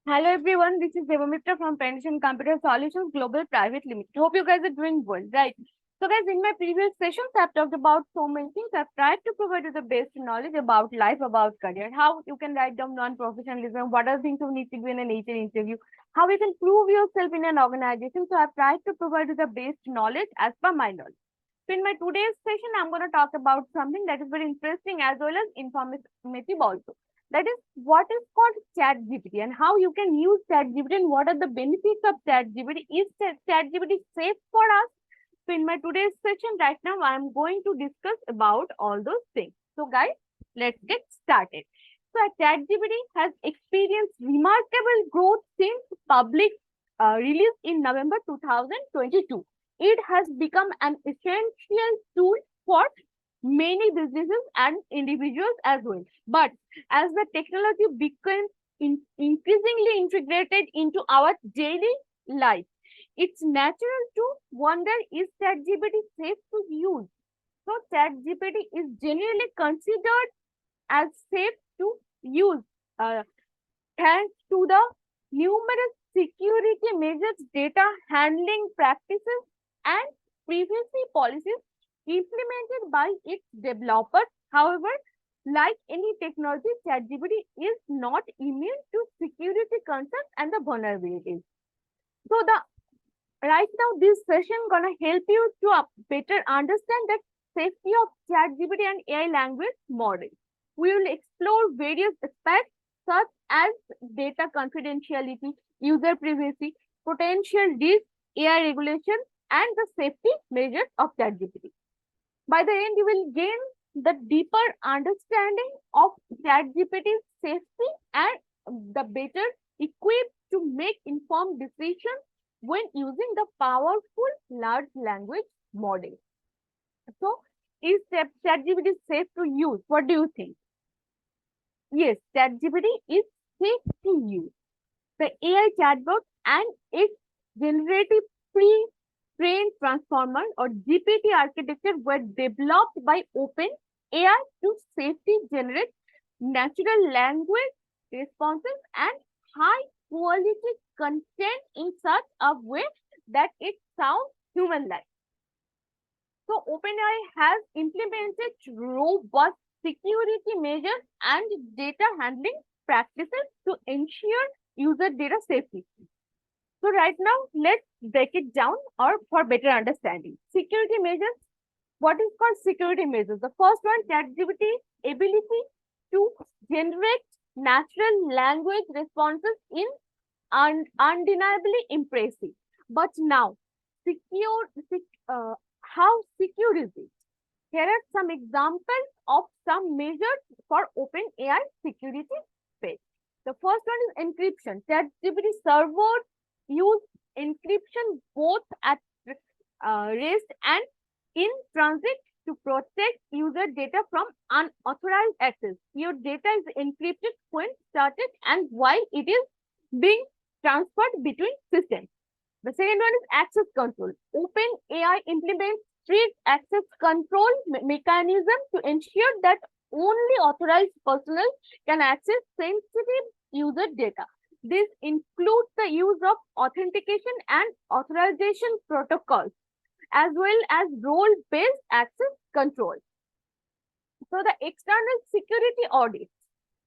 Hello everyone, this is Devamitra from Pension Computer Solutions Global Private Limited. Hope you guys are doing well, right? So guys, in my previous sessions, I've talked about so many things. I've tried to provide you the basic knowledge about life, about career, how you can write down non-professionalism, what are things you need to do in an HR interview, how you can prove yourself in an organization. So I've tried to provide you the basic knowledge as per my knowledge. So in my today's session, I'm going to talk about something that is very interesting as well as informative also. That is what is called ChatGPT and how you can use ChatGPT and what are the benefits of ChatGPT. Is ChatGPT safe for us? So in my today's session right now, I am going to discuss about all those things. So guys, let's get started. So ChatGPT has experienced remarkable growth since public release in November 2022. It has become an essential tool for many businesses and individuals as well. But as the technology becomes increasingly integrated into our daily life, it's natural to wonder, is ChatGPT safe to use? So ChatGPT is generally considered as safe to use thanks to the numerous security measures, data handling practices, and privacy policies implemented by its developers. However, like any technology, ChatGPT is not immune to security concerns and the vulnerabilities. So the right now this session gonna help you to better understand the safety of ChatGPT and AI language model. We will explore various aspects such as data confidentiality, user privacy, potential risk, AI regulation, and the safety measures of ChatGPT. By the end, you will gain the deeper understanding of ChatGPT's safety and the better equipped to make informed decisions when using the powerful large language model. So, is ChatGPT safe to use? What do you think? Yes, ChatGPT is safe to use. The AI chatbot and its generative pre-trained transformer or GPT architecture were developed by OpenAI to safely generate natural language responses and high quality content in such a way that it sounds human-like. So OpenAI has implemented robust security measures and data handling practices to ensure user data safety. So right now, let's break it down or for better understanding. Security measures. What is called security measures? The first one, ChatGPT's ability to generate natural language responses in undeniably impressive. But now, how secure is it? Here are some examples of some measures for OpenAI security page. The first one is encryption. ChatGPT servers use encryption both at rest and in transit to protect user data from unauthorized access. Your data is encrypted when started and while it is being transferred between systems. The second one is access control. OpenAI implements strict access control mechanism to ensure that only authorized personnel can access sensitive user data. This includes the use of authentication and authorization protocols, as well as role-based access control. So the external security audit.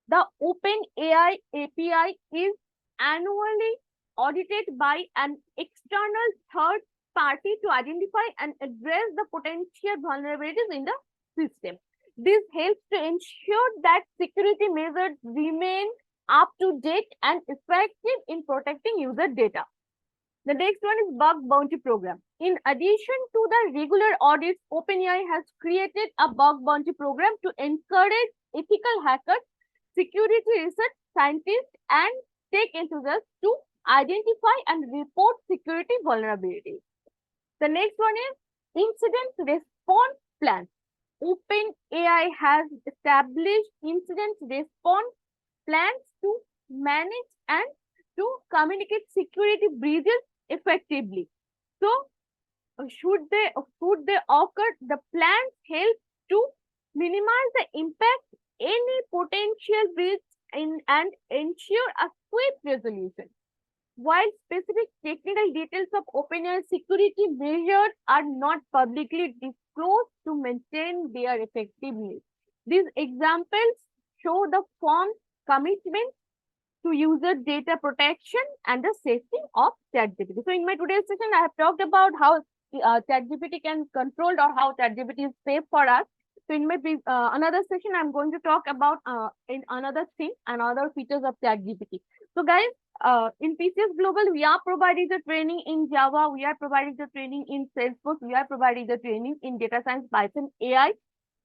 The OpenAI API is annually audited by an external third party to identify and address the potential vulnerabilities in the system. This helps to ensure that security measures remain up to date and effective in protecting user data. The next one is bug bounty program. In addition to the regular audits, OpenAI has created a bug bounty program to encourage ethical hackers, security research scientists, and tech enthusiasts to identify and report security vulnerabilities. The next one is incident response plans. OpenAI has established incident response plans to manage and to communicate security breaches effectively. So, should they occur, the plans help to minimize the impact any potential breach and ensure a quick resolution. While specific technical details of OpenAI security measures are not publicly disclosed to maintain their effectiveness, these examples show the firm's commitment to user data protection and the safety of ChatGPT. So in my today's session, I have talked about how ChatGPT can control or how ChatGPT is safe for us. So in my another session, I'm going to talk about in another thing and other features of ChatGPT. So guys, in PCS Global, we are providing the training in Java, we are providing the training in Salesforce, we are providing the training in data science, Python, AI,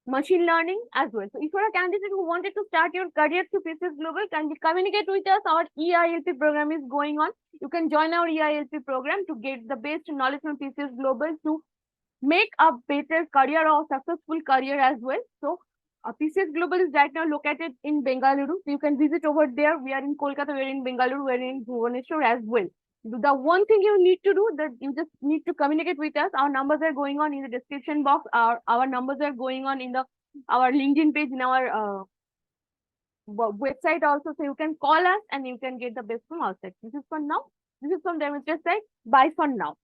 machine learning as well. So if you're a candidate who wanted to start your career through PCS Global, can you communicate with us? Our EILP program is going on. You can join our EILP program to get the best knowledge from PCS Global to make a better career or successful career as well. So PCS Global is right now located in Bengaluru. You can visit over there. We are in Kolkata, we are in Bengaluru, we are in Bhubaneswar as well. The one thing you need to do that you just need to communicate with us. Our numbers are going on in the description box. Our numbers are going on in the our LinkedIn page, in our website also. So you can call us and you can get the best from our side. This is for now. This is from Demetria's side. Bye for now.